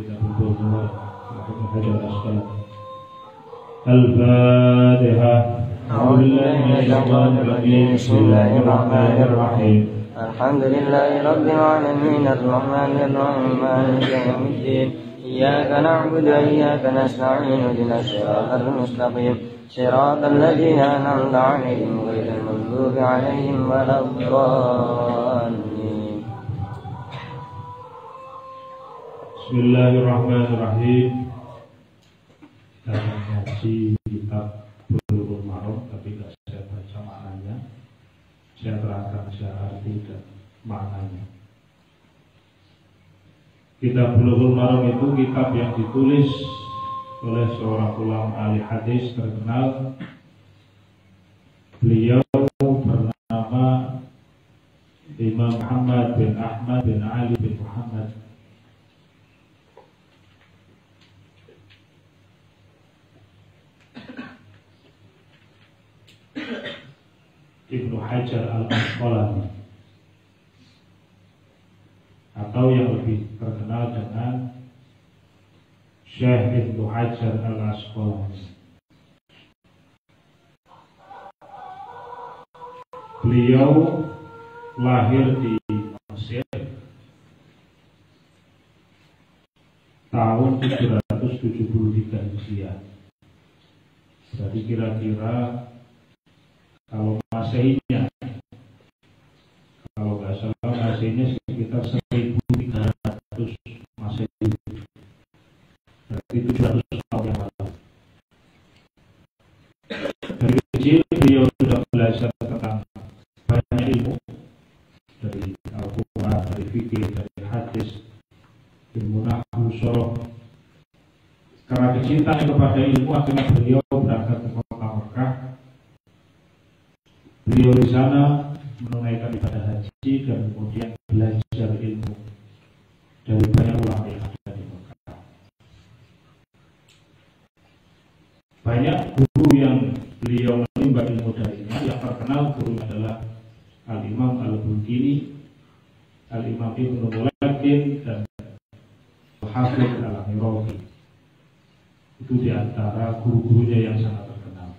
kita berdoa untuk hajar asqal. Al-Fatihah. Bismillahirrahmanirrahim. Alhamdulillahi rabbil alamin arrahmanir rahim maliki yaumiddin. Iyyaka na'budu wa iyyaka nasta'in ihdinas siratal mustaqim siratal ladzina an'amta 'alaihim ghairil maghdubi 'alaihim waladdallin. Bismillahirrahmanirrahim. Kita ngaji kitab Bulughul Maram, tapi tidak saya baca maknanya. Saya terangkan secara arti dan maknanya. Kitab Bulughul Maram itu kitab yang ditulis oleh seorang ulama ahli hadis terkenal. Beliau bernama Imam Muhammad bin Ahmad bin Ali bin Muhammad Ibnu Hajar al-Asqalani, atau yang lebih terkenal dengan Syekh Ibnu Hajar al-Asqalani. Beliau lahir di Mesir tahun 773 Hijriah. Jadi kira-kira kalau Masehinya, kalau nggak salah Masehinya sekitar 1300 Masehi, berarti 700 tahun yang lalu. Dari kecil beliau sudah belajar tentang banyak ilmu, dari Al-Quran, dari fikih, dari hadis, ilmu nahwu, soroh. Karena kecintanya kepada ilmu, akhirnya beliau berangkat ke kota Mekah. Beliau di sana menunaikan ibadah haji dan kemudian belajar ilmu dari banyak ulama yang ada di Mekah. Banyak guru yang beliau menimba ilmu darinya. Yang terkenal guru adalah Al-Imam Al-Bulkini, Al-Imam Ibnu Mulakin, dan Al-Hafidh Al-Mirawi. Itu diantara guru-gurunya yang sangat terkenal.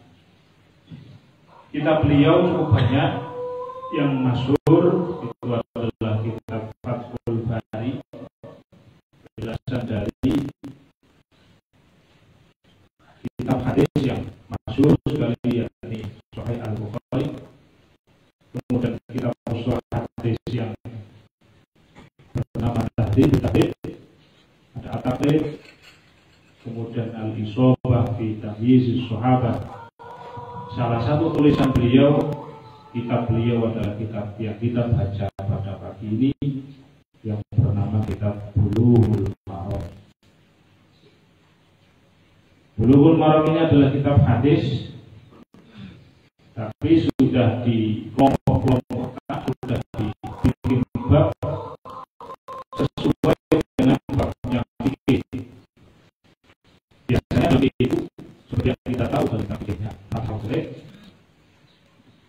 Kitab beliau cukup banyak. Yang masyhur itu adalah kitab Fathul Bari, penjelasan dari kitab hadis yang masyhur sekali, yakni Sahih Al-Bukhari. Kemudian kitab ushul hadis yang bernama Tahdhib, ada At-Taqrib, kemudian Al-Isobah fi Tamyiz Sahabah. Salah satu tulisan beliau, kitab beliau adalah kitab yang kita baca pada pagi ini, yang bernama kitab Bulughul Maram. Bulughul Maram ini adalah kitab hadis, tapi sudah dikelompok-kelompokkan, sudah dibikin bab sesuai dengan babnya fikih. Biasanya begitu, seperti yang kita tahu dari fikihnya.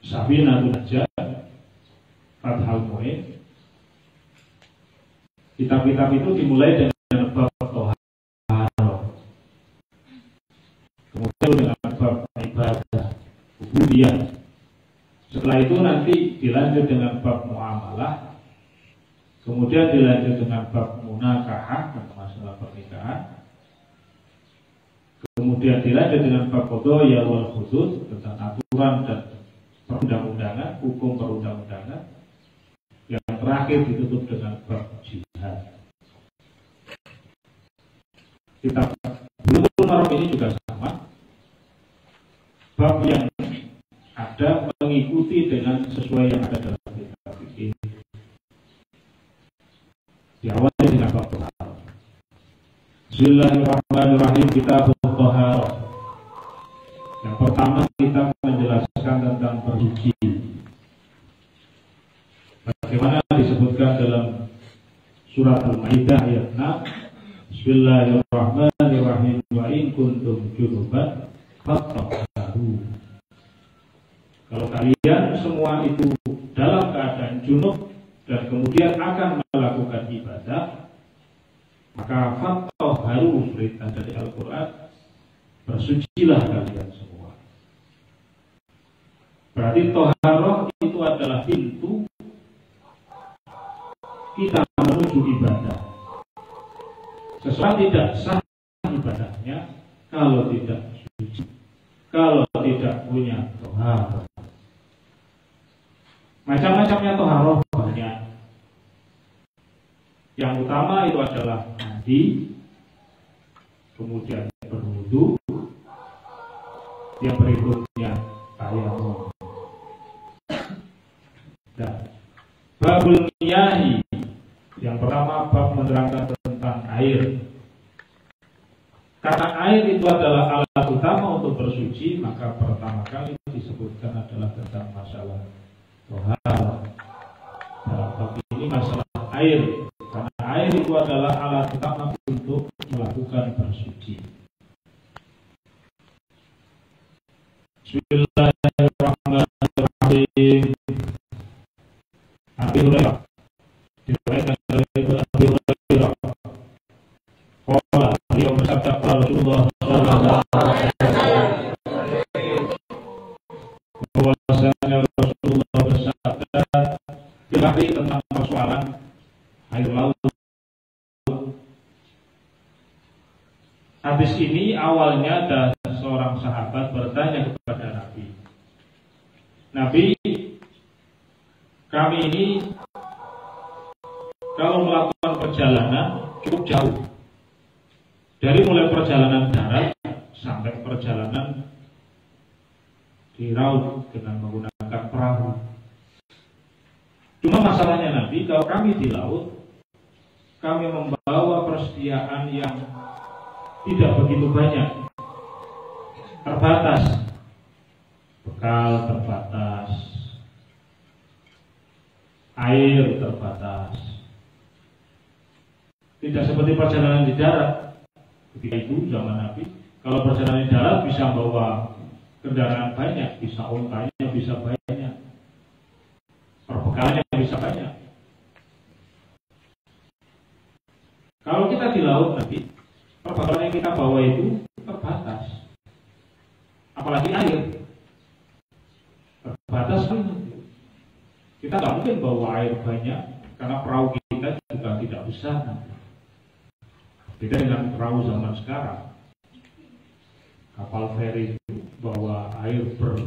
Sabinatul Najah, Fathul Mu'in. Kitab-kitab itu dimulai dengan bab Thaharah, kemudian dengan bab ibadah, ubudiyah. Setelah itu nanti dilanjut dengan bab muamalah, kemudian dilanjut dengan bab munakahah, masalah pernikahan, kemudian dilanjut dengan bab qadaya wal hudud, tentang aturan dan perundang-undangan, hukum perundang-undangan. Yang terakhir ditutup dengan bab jihad. Kitab Bulughul Maram ini juga sama. Bab yang ada mengikuti dengan sesuai yang ada dalam kitab ini. Diawali dengan bab Thaharah. Bismillahirrahmanirrahim. Kitab Thaharah. Yang pertama kita menjelaskan tentang bersuci. Bagaimana disebutkan dalam surat Al-Maidah ayat 6. Bismillahirrahmanirrahim. Wa in kuntum junuban fattaqu. Kalau kalian semua itu dalam keadaan junub dan kemudian akan melakukan ibadah, maka fattaqu toharu, perintah dari Al-Quran, bersucilah kalian semua. Berarti toharoh itu adalah pintu kita menuju ibadah. Sesuatu tidak sah ibadahnya kalau tidak suci, kalau tidak punya toharoh. Macam-macamnya toharoh banyak. Yang utama itu adalah mandi, kemudian berwudu, yang berikutnya tayamum. Dan babul miyahi, yang pertama bab menerangkan tentang air. Karena air itu adalah alat utama untuk bersuci, maka pertama kali disebutkan adalah tentang masalah toharoh. Dalam bab ini masalah air. Karena air itu adalah alat utama untuk melakukan bersuci. Bismillahirrahmanirrahim. Abi Hurairah, diriwayatkan dari Abi Hurairah, qala, beliau bersabda, qala Rasulullah sallallahu alaihi wasallam, bahwasanya Rasulullah bersabda dibahas tentang persoalan air laut. Hadis ini awalnya ada seorang sahabat bertanya kepada Nabi, Nabi, kami ini kalau melakukan perjalanan cukup jauh, dari mulai perjalanan darat sampai perjalanan di laut dengan menggunakan perahu. Cuma masalahnya Nabi, kalau kami di laut, kami membawa persediaan yang tidak begitu banyak, terbatas, bekal terbatas, air terbatas. Tidak seperti perjalanan di darat. Ketika itu zaman Nabi, kalau perjalanan di darat bisa bawa kendaraan banyak, bisa ontanya bisa banyak, perbekalannya bisa banyak. Kalau kita di laut Nabi, perbekalan yang kita bawa itu terbatas, apalagi air terbatas. Kita nggak mungkin bawa air banyak karena perahu kita juga tidak besar. Beda dengan perahu zaman sekarang, kapal feri itu bawa air per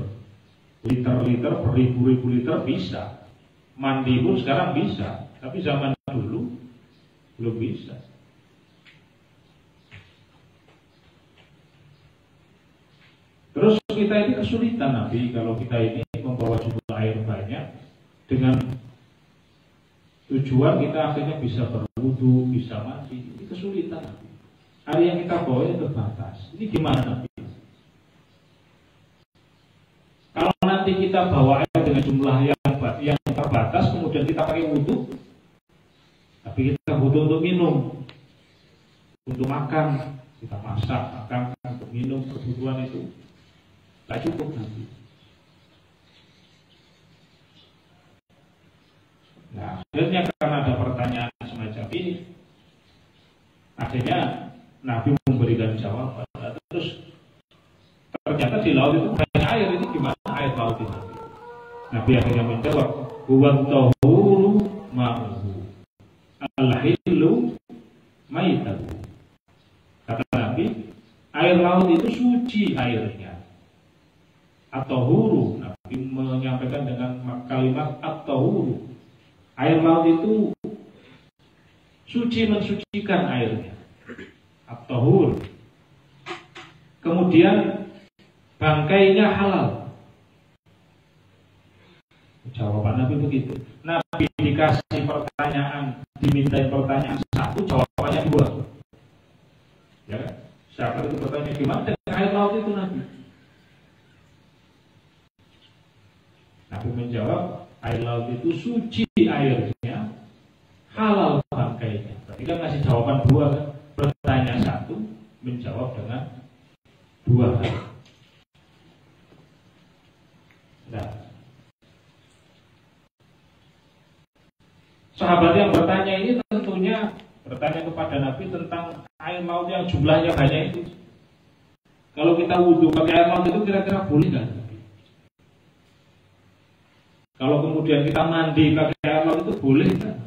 liter-liter, per ribu-ribu liter bisa. Mandi pun sekarang bisa, tapi zaman dulu belum bisa. Terus kita ini kesulitan Nabi kalau kita ini membawa jumlah air banyak dengan tujuan kita akhirnya bisa berwudu, bisa mandi. Ini kesulitan Nabi. Air yang kita bawa itu terbatas. Ini gimana Nabi? Kalau nanti kita bawa air dengan jumlah yang terbatas, kemudian kita pakai wudu, tapi kita butuh untuk minum, untuk makan, kita masak, makan, untuk minum, kebutuhan itu tak cukup nanti. Nah, akhirnya karena ada pertanyaan semacam ini, akhirnya Nabi memberikan jawaban. Terus ternyata di laut itu banyak air, ini gimana air laut itu? Nabi akhirnya menjawab, huwa tahuru ma'uhu al-hillu maitahu. Kata Nabi, air laut itu suci airnya. At-tahuru, Nabi menyampaikan dengan kalimat at-tahuru. Air laut itu suci, mensucikan airnya. At-tahur. Kemudian bangkainya halal. Jawaban Nabi begitu. Nabi dikasih pertanyaan, dimintai pertanyaan satu, jawabannya dua. Ya kan? Siapa itu bertanya gimana dengan air laut itu Nabi? Nabi menjawab, air laut itu suci airnya, halal bangkainya. Berarti kan ngasih jawaban dua kan? Bertanya satu, menjawab dengan dua hal. Nah, sahabat yang bertanya ini tentunya bertanya kepada Nabi tentang air air laut yang jumlahnya banyak itu. Kalau kita wudhu pakai air laut itu kira-kira boleh nggak? Kalau kemudian kita mandi pakai air laut itu boleh nggak?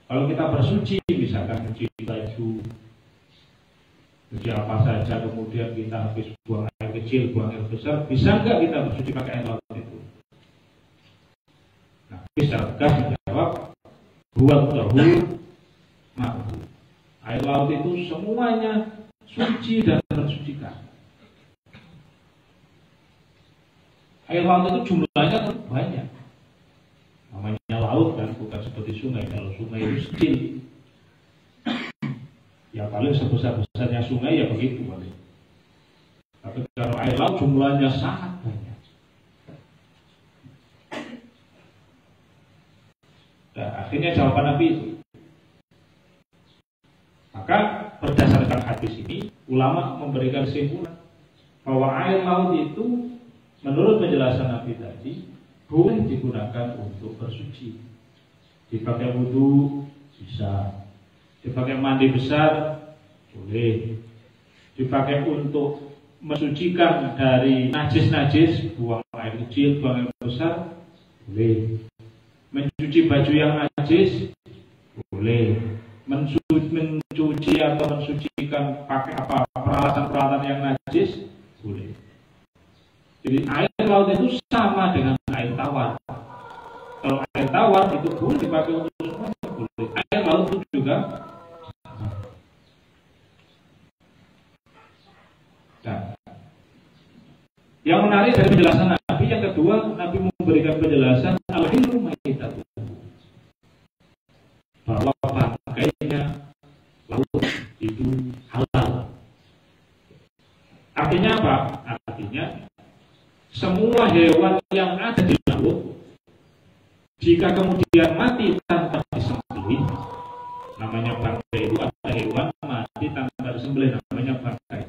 Kalau kita bersuci, misalkan cuci baju, cuci apa saja, kemudian kita habis buang air kecil, buang air besar, bisa nggak kita bersuci pakai air laut itu? Nah, bisa tegas menjawab, buat tahur ma'u. Air laut itu semuanya suci dan mensucikan. Air laut itu jumlahnya banyak. Namanya laut kan, bukan seperti sungai. Kalau sungai itu kecil, ya paling sebesar-besarnya sungai ya begitu paling. Tapi kalau air laut jumlahnya sangat banyak. Nah, akhirnya jawaban Nabi itu. Maka berdasarkan hadis ini, ulama memberikan kesimpulan bahwa air laut itu menurut penjelasan Nabi tadi boleh digunakan untuk bersuci. Dipakai wudhu bisa, dipakai mandi besar boleh, dipakai untuk mensucikan dari najis-najis, buang air kecil, buang air besar boleh, mencuci baju yang najis boleh, mencuci atau mensucikan pakai apa peralatan-peralatan yang najis boleh. Jadi air laut itu sama dengan air tawar. Kalau air tawar itu boleh dipakai untuk semuanya boleh. Air laut itu juga. Nah, yang menarik dari penjelasan Nabi yang kedua, Nabi memberikan penjelasan al-hilmu maitatu, bahwa bangkainya laut itu halal. Artinya apa? Artinya semua hewan yang ada di laut, jika kemudian mati tanpa disembelih, namanya bangkai. Itu ada hewan mati tanpa disembelih, namanya bangkai.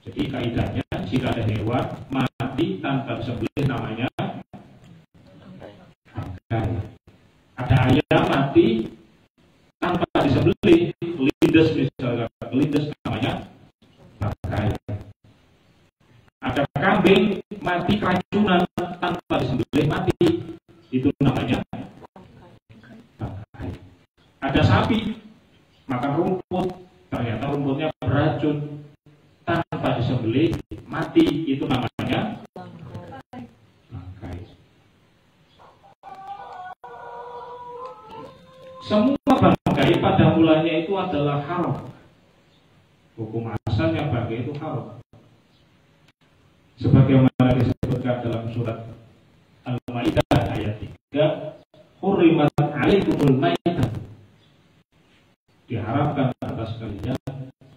Jadi kaidahnya, jika ada hewan mati tanpa disembelih, namanya bangkai. Ada ayam mati tanpa disembelih, kelindes misalnya, kelindes namanya bangkai. Ada kambing mati keracunan tanpa disembelih mati, itu namanya bangkai. Ada sapi makan rumput, ternyata rumputnya beracun, tanpa disembelih mati, itu namanya bangkai. Semua bangkai pada mulanya itu adalah haram. Hukum asalnya bangkai itu haram. Sebagaimana disebutkan dalam surat Al-Maidah ayat 3, hurrimat alaikumul maitah, diharamkan atas kalian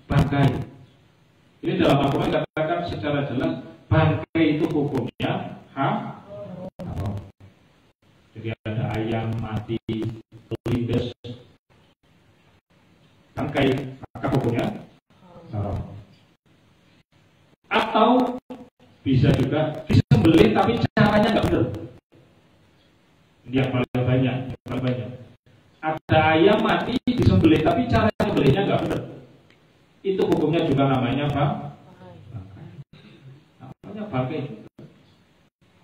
bangkai. Ini dalam Al-Quran dikatakan secara jelas bangkai itu hukumnya haram. Jadi ada ayam mati, kelindes, bangkai, maka hukumnya haram. Atau bisa juga disembelih tapi caranya nggak benar. Ini yang paling banyak. Ada ayam mati disembelih tapi cara sembelihnya nggak benar. Itu hukumnya juga namanya apa? Bangkai. Namanya bangkai.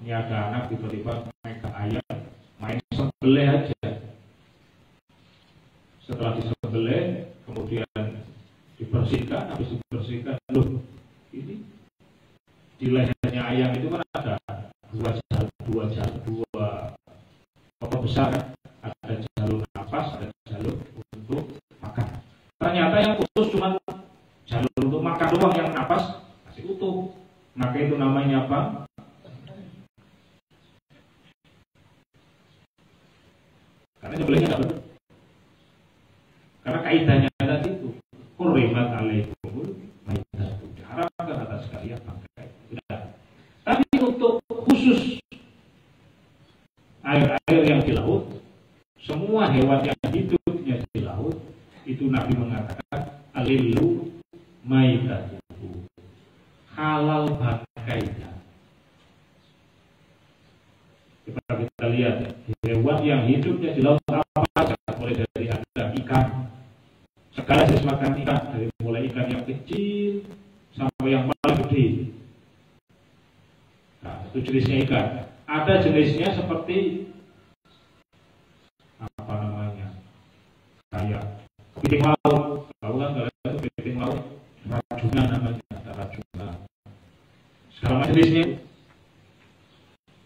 Ini ada anak tiba-tiba main ke ayam, main sembelih aja. Setelah disembelih, kemudian dibersihkan, habis dibersihkan, loh, ini di lehernya ayam itu kan ada dua apa besar, ada jalur nafas, ada jalur untuk makan. Ternyata yang khusus cuma jalur untuk makan doang, yang nafas masih utuh. Maka itu namanya apa? Karena nyebelihnya tidak benar. Karena kaidahnya tadi itu hurrimat alaikumul maitatu, diharamkan atas kalian bangkai. Tapi untuk khusus air-air yang di laut, semua hewan yang hidupnya di laut, itu Nabi mengatakan alilu maitatu, halal bangkainya. Kita lihat hewan yang hidupnya di laut apa saja, mulai dari ada ikan, segala jenis makan ikan, dari mulai ikan yang kecil sampai yang paling gede. Nah, itu jenisnya ikan. Ada jenisnya seperti apa namanya, kayak kepiting laut. Tahu kan kalau itu kepiting laut, rajungan namanya, ada rajungan. Segala macam jenisnya.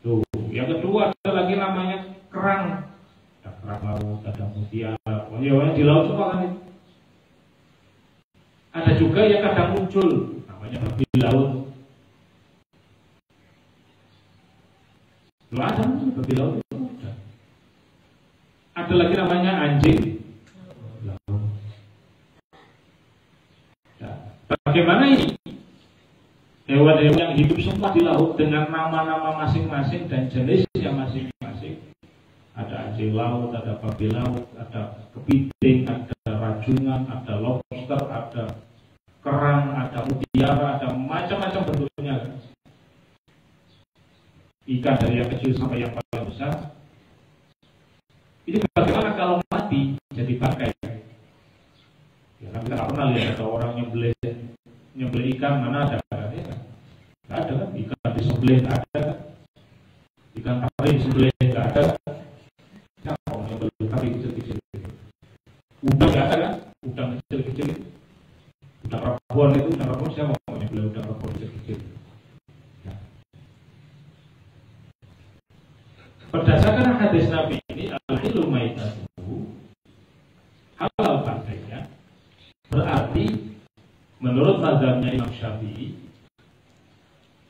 Tuh, yang kedua ada lagi namanya kerang. Ada kerang laut, ada mutiara. Pokoknya di laut semua kan itu. Ada juga yang kadang muncul, namanya babi laut. Loh, ada babi laut itu ada. Ada lagi namanya anjing laut. Nah, bagaimana ini? Hewan-hewan yang hidup semua di laut dengan nama-nama masing-masing dan jenisnya masing-masing. Ada anjing laut, ada babi laut, ada kepiting, ada rajungan, ada lobster, ada kerang, ada mutiara, ada macam-macam bentuknya. Ikan dari yang kecil sampai yang paling besar. Ini bagaimana kalau mati jadi bangkai? Ya, kita nggak pernah lihat ada orang nyembelih ikan, mana ada? Nggak ada kan? Ikan disembelih nggak ada kan? Ikan pari disembelih nggak ada. Siapa yang nyembelih pari kecil-kecil? Udang nggak ada kan? Udang kecil-kecil. Udang rabon itu, udang rabon siapa mau nyembelih udang rabon kecil-kecil? Nah. Berdasarkan hadis Nabi ini, al-hilu maitatuhu, halal bangkainya, berarti menurut mazhabnya Imam Syafi'i,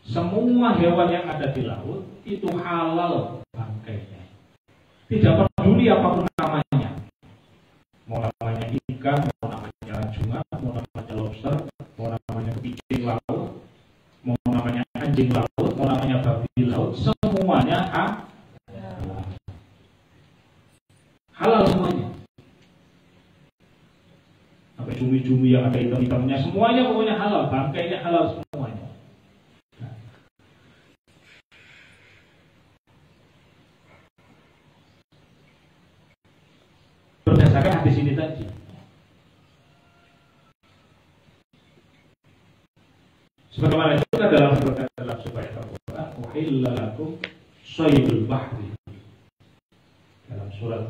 semua hewan yang ada di laut itu halal bangkainya. Tidak peduli apapun namanya. Mau namanya ikan, mau namanya rajungan, mau namanya lobster, mau namanya kepiting laut, mau namanya anjing laut, mau namanya babi laut, semuanya halal semuanya. Sampai cumi-cumi yang ada hitam-hitamnya, semuanya pokoknya halal, bangkainya halal semuanya. Berdasarkan hadis ini tadi. Sebagaimana itu dalam surat Al-Quran, uhilla lakum shaydul bahri. Dalam surat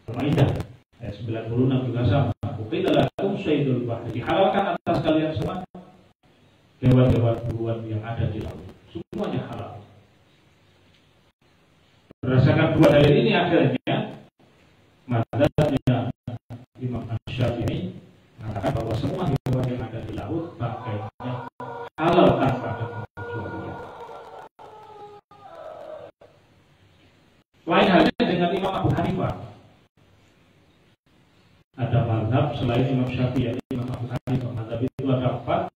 Al-Maidah ayat 96 juga sama. Uhilla lakum shaydul bahri. Dihalalkan atas kalian semua hewan-hewan buruan yang ada di laut. Semuanya halal. Berdasarkan dua dalil ini akhirnya mazhabnya Imam Syafi'i mengatakan bahwa semua hewan yang ada di laut bangkainya halal tanpa ada pengecualian. Lain halnya dengan Imam Abu Hanifah. Ada mazhab selain Imam Syafi'i, Imam Abu Hanifah. Mazhab itu ada 4.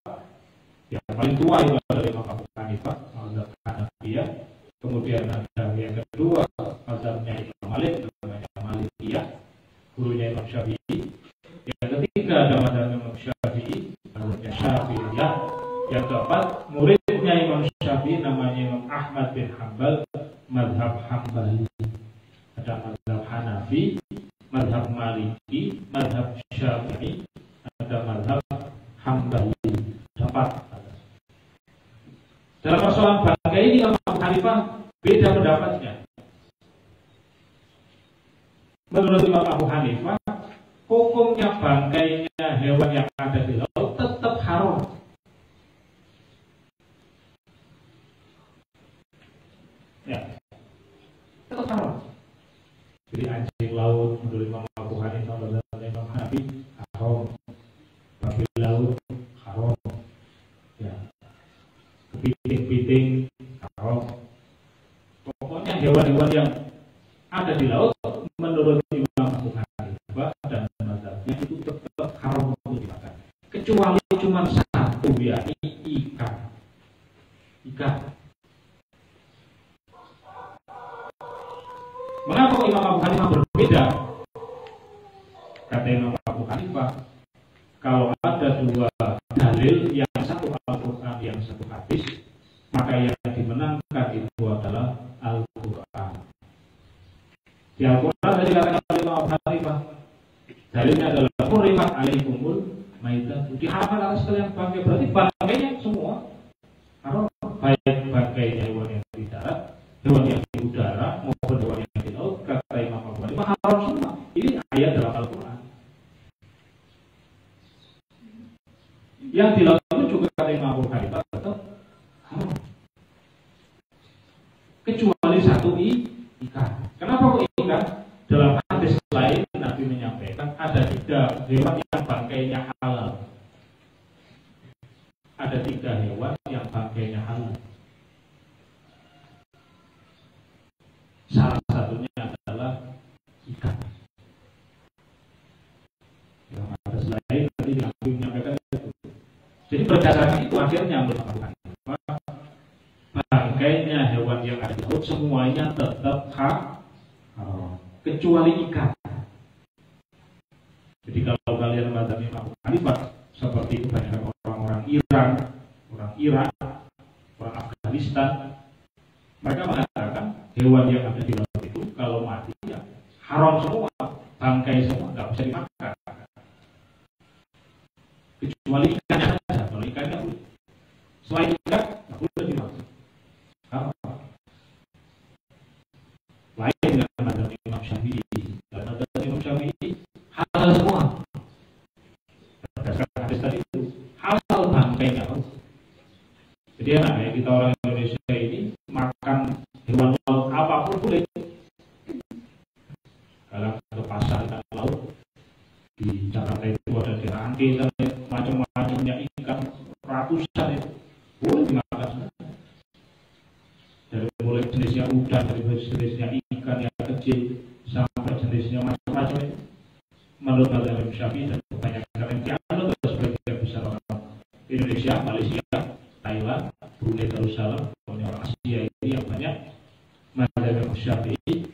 Yang paling tua itu adalah Imam Abu Hanifah, mazhab Hanafiyah. Kemudian ada yang kedua mazhabnya Imam Malik, namanya Malikiyah, gurunya Imam Syafi'i. Yang ketiga ada mazhab Imam Syafi'i, mazhabnya Syafi'iyah. Yang keempat muridnya Imam Syafi'i, namanya Imam Ahmad bin Hanbal, mazhab Hambali. Ada mazhab Hanafi, mazhab Maliki, mazhab Syafi'i, ada mazhab Hambali. 4. Dalam persoalan bangkai ini Imam Abu Hanifah beda pendapatnya. Menurut Imam Abu Hanifah, hukumnya bangkainya hewan yang ada di laut tetap haram. Ya, tetap haram. Jadi anjing laut menurut Imam Abu Hanifah dan Imam Hanafi haram. Babi laut haram. Ya. Kepiting haram. Pokoknya hewan-hewan yang ada di laut menurut Imam Abu Hanifah dan mazhabnya itu tetap haram untuk dimakan. Kecuali cuma satu, yakni ikan. Mengapa Imam Abu Hanifah berbeda? Kata Imam Abu Hanifah, kalau ada 2 dalil, yang satu Al-Quran, yang satu hadis, maka yang dimenangkan itu adalah Al-Quran. Di Al-Quran tadi katakan oleh Imam Abu Hanifah, dalilnya adalah hurimat alaikumul maitatu, diharamkan atas kalian bangkai, berarti bangkainya semua haram, baik bangkai hewan yang di darat, hewan yang di udara maupun hewan yang di laut. Kata Imam Abu Hanifah haram semua. Ini ayat dalam Al-Quran. Yang di laut itu juga kata Imam Abu Hanifah tetap haram, kecuali satu ikan. Kenapa kok ikan? Dalam hadis lain Nabi menyampaikan ada 3 hewan yang bangkainya halal. Ada 3 hewan yang bangkainya halal. Salah satunya adalah ikan. Dalam hadis lain tadi Nabi menyampaikan itu. Jadi berdasarkan itu akhirnya melakukan bangkainya hewan yang ada di laut semuanya tetap haram, kecuali ikan. Jadi kalau kalian membaca Imam Abu Hanifah seperti kebanyakan orang-orang Iran, orang Irak, orang Afghanistan, mereka mengatakan hewan yang ada di laut itu kalau mati ya haram semua, bangkai semua, nggak bisa dimakan, kecuali ikannya saja. Kalau ikannya boleh, selain ikan nggak boleh dimakan. Lain dengan mazhab Imam Syafi'i. Dan mazhab Imam Syafi'i halal semua. Berdasarkan hadis tadi itu halal bangkainya. Jadi enak ya kita orang Indonesia ini makan hewan laut apapun boleh. Kalau ke pasar ikan laut di Jakarta itu ada dirangke dan macam-macamnya ikan ratusan itu boleh dimakan semua. Dari mulai jenisnya udang, dari jenisnya ikan yang kecil sampai jenisnya macam-macam itu. Menurut mazhab Imam Syafi'i dan kebanyakan yang dianut oleh sebagian besar orang Indonesia, Malaysia, Thailand, Brunei Darussalam, orang Asia ini yang banyak, mazhab Imam Syafi'i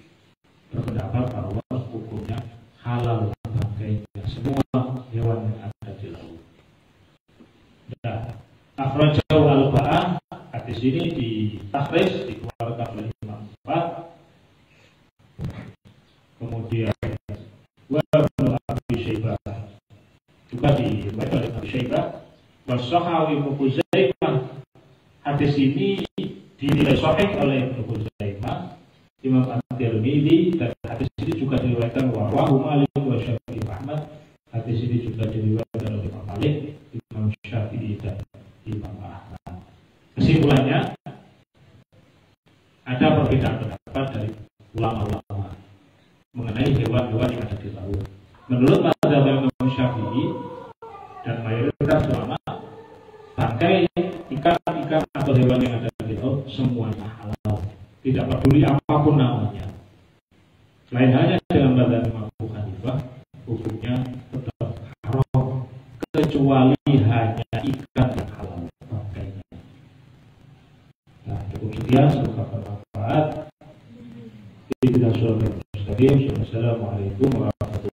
berpendapat bahwa hukumnya halal bangkainya semua hewan yang ada di laut. Ya, akhrajahu al-Ba'ah. Hadis ini ditakhrij, dikeluarkan oleh Imam Bukhari. Kemudian Ibnu Abi Syaibah juga dibaca oleh Abu Syaibah. Wasahawi Ibnu Khuzaimah. Hadis ini dinilai sahih oleh Ibnu Khuzaimah, Imam At-Tirmidzi, dan hadis ini juga diriwayatkan wa Malik wa Syafi'i Ahmad. Hadis ini juga diriwayatkan oleh Imam Malik, Imam Syafi'i dan Imam Ahmad. Kesimpulannya, ada perbedaan pendapat dari ulama-ulama mengenai hewan-hewan yang ada di laut. Menurut mazhab Imam Syafi'i dan mayoritas ulama, bangkai ikan atau hewan yang ada di laut semuanya halal, tidak peduli apapun namanya. Lain halnya dengan mazhab Imam Abu Hanifah, hukumnya tetap haram, kecuali hanya ikan yang halal bangkainya. Nah, demikian semoga bermanfaat. Assalamualaikum warahmatullahi wabarakatuh.